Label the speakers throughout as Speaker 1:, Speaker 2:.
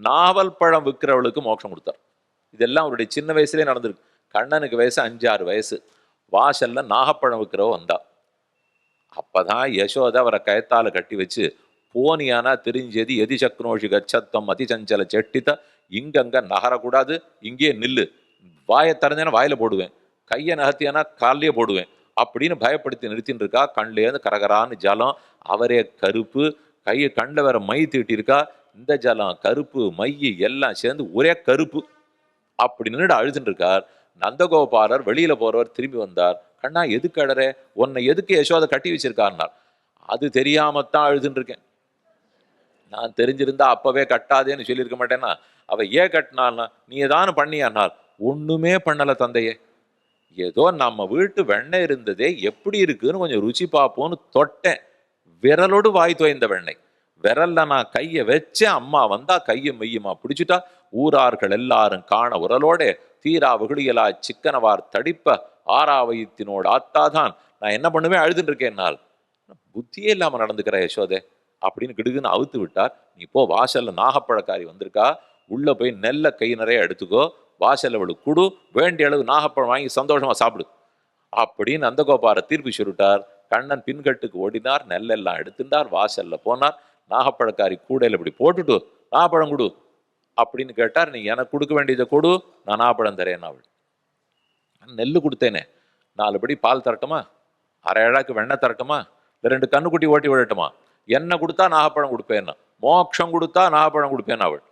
Speaker 1: நாவல் பழம் விற்கிறவளுக்கு மோட்சம் கொடுத்தார். இதெல்லாம் அவருடைய சின்ன வயசுலேயே நடந்திருக்கு. கண்ணனுக்கு வயசு 5-6 வயசு. வாசல்ல நாகப்பழம் விற்கிறவ வந்தா. அப்பதான் யசோதை அவரை கயத்தால கட்டி வச்சு, போனியானா தெரிஞ்சது எதி சக்னோஷி கச்சத்தம் அதிசஞ்சல செட்டித்த, இங்கங்க நகரக்கூடாது, இங்கேயே நில்லு, வாயை திறந்தேன்னா வாயில போடுவேன், கையை நகர்த்தியானா காலையே போடுவேன் அப்படின்னு பயப்படுத்தி நிறுத்தின்னு இருக்கா. கண்லேருந்து கரகரான்னு ஜலம், அவரே கருப்பு, கையை கண்ணில் வேற மை தீட்டியிருக்கா. இந்த ஜலம் கருப்பு மை எல்லாம் சேர்ந்து ஒரே கருப்பு. அப்படி நின்று அழுதுன்னு இருக்கார். நந்தகோபாலர் வெளியில போறவர் திரும்பி வந்தார். கண்ணா எதுக்கு அழற, உன்னை எதுக்கு யசோதை கட்டி வச்சிருக்காருனார். அது தெரியாமத்தான் அழுதுன்னு இருக்கேன், நான் தெரிஞ்சிருந்தா அப்பவே கட்டாதேன்னு சொல்லியிருக்க மாட்டேன்னா. அவ ஏன் கட்டினான்னா, நீ ஏதானு பண்ணியானால். ஒண்ணுமே பண்ணல தந்தையே, ஏதோ நம்ம வீட்டு வெண்ணெய் இருந்ததே எப்படி இருக்குன்னு கொஞ்சம் ருச்சி பார்ப்போன்னு தொட்டேன். விரலோடு வாய் தோய்ந்த வெண்ணெய். விரல்ல நான் கையை வச்சேன், அம்மா வந்தா கையை மெய்யுமா பிடிச்சுட்டா. ஊரார்கள் எல்லாரும் காண உரலோட தீரா வெகுளியலா சிக்கனவார் தடிப்ப ஆறாவயத்தினோடு ஆத்தாதான் நான் என்ன பண்ணுவேன் அழுதுன்னு இருக்கேன்னால். புத்தியே இல்லாம நடந்துக்கிற யசோதே அப்படின்னு கிடுகுன்னு அவுத்து விட்டார். நீ போ, வாசல்ல நாகப்பழக்காரி வந்திருக்கா, உள்ள போய் நெல்ல கை நிறைய எடுத்துக்கோ, வாசல்ல அவளுக்கு குடு, வேண்டிய அளவு நாகப்பழம் வாங்கி சந்தோஷமா சாப்பிடு அப்படின்னு நந்தகோபார தீர்ப்பு சொல்லிட்டார். கண்ணன் பின்கட்டுக்கு ஓடினார், நெல்லெல்லாம் எடுத்துட்டார், வாசல்ல போனார். நாகப்பழக்காரி கூடையில இப்படி போட்டுட்டு நாகப்பழம் கொடு அப்படின்னு கேட்டார். நீ எனக்கு கொடுக்க வேண்டியதை கொடு, நான் நாகப்பழம் தரேன். அவள் நெல்லு கொடுத்தேனே, 4 படி பால் தரட்டுமா, அரை அழாக்கு வெண்ணெய் தரட்டுமா, இல்லை 2 கண்ணுக்குட்டி ஓட்டி விடட்டுமா, என்ன கொடுத்தா நாகப்பழம் கொடுப்பேன்னா, மோட்சம் கொடுத்தா நாகப்பழம் கொடுப்பேன். அவள்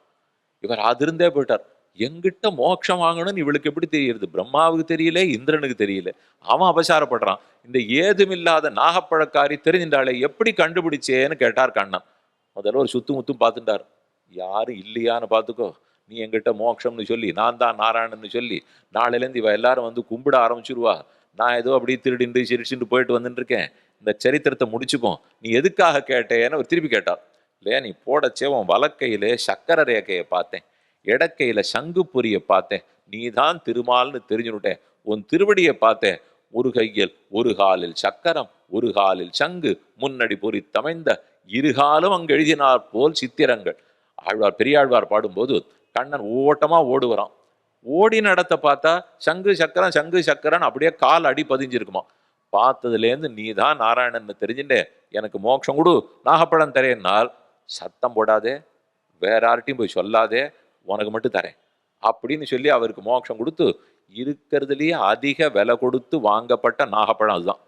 Speaker 1: இவர் அதிருந்தே போயிட்டார். எங்கிட்ட மோட்சம் வாங்கணும்னு இவளுக்கு எப்படி தெரியுது? பிரம்மாவுக்கு தெரியல, இந்திரனுக்கு தெரியல. அவன் அபசாரப்படுறான். இந்த ஏதுமில்லாத நாகப்பழக்காரி தெரிஞ்சின்றாளே, எப்படி கண்டுபிடிச்சேன்னு கேட்டார் கண்ணன். முதல்ல ஒரு சுத்து முத்தும் பார்த்துட்டார். யாரும் இல்லையான்னு பார்த்துக்கோ, நீ எங்கிட்ட மோட்சம்னு சொல்லி, நான் தான் நாராயணன்னு சொல்லி, நாளையிலேருந்து இவ எல்லாரும் வந்து கும்பிட ஆரம்பிச்சிருவா. நான் ஏதோ அப்படி திருடிண்டு சிரிச்சுட்டு போயிட்டு வந்துட்டு இருக்கேன். இந்த சரித்திரத்தை முடிச்சுக்கோ, நீ எதுக்காக கேட்டேன்னு ஒரு திருப்பி கேட்டார். இல்லையா, நீ போடச்சே உன் வலக்கையிலே சக்கர ரேகையை பார்த்தேன், இடக்கையில சங்கு பொரிய பார்த்தேன், நீ தான் திருமால்னு தெரிஞ்சுட்டேன். உன் திருவடியை பார்த்தேன், ஒரு கையில் ஒரு காலில் சக்கரம் ஒரு காலில் சங்கு முன்னடி பொறி தமைந்த இருகாலும் அங்கு எழுதினார் போல் சித்திரங்கள். ஆழ்வார் பெரியாழ்வார் பாடும்போது கண்ணன் ஓட்டமா ஓடுவரான். ஓடி நடத்த பார்த்தா சங்கு சக்கரம் சங்கு சக்கரன் அப்படியே கால் அடி பதிஞ்சிருக்குமா. பார்த்ததுலேருந்து நீ தான் நாராயணன் தெரிஞ்சுட்டே, எனக்கு மோட்சம் கொடு, நாகப்பழம் தரேன்னால் சத்தம் போடாதே, வேற யார்ட்டையும் போய் சொல்லாதே, உனக்கு மட்டும் தரேன் அப்படின்னு சொல்லி அவருக்கு மோட்சம் கொடுத்து, இருக்கிறதுலேயே அதிக விலை கொடுத்து வாங்கப்பட்ட நாகப்பழம் அதுதான்.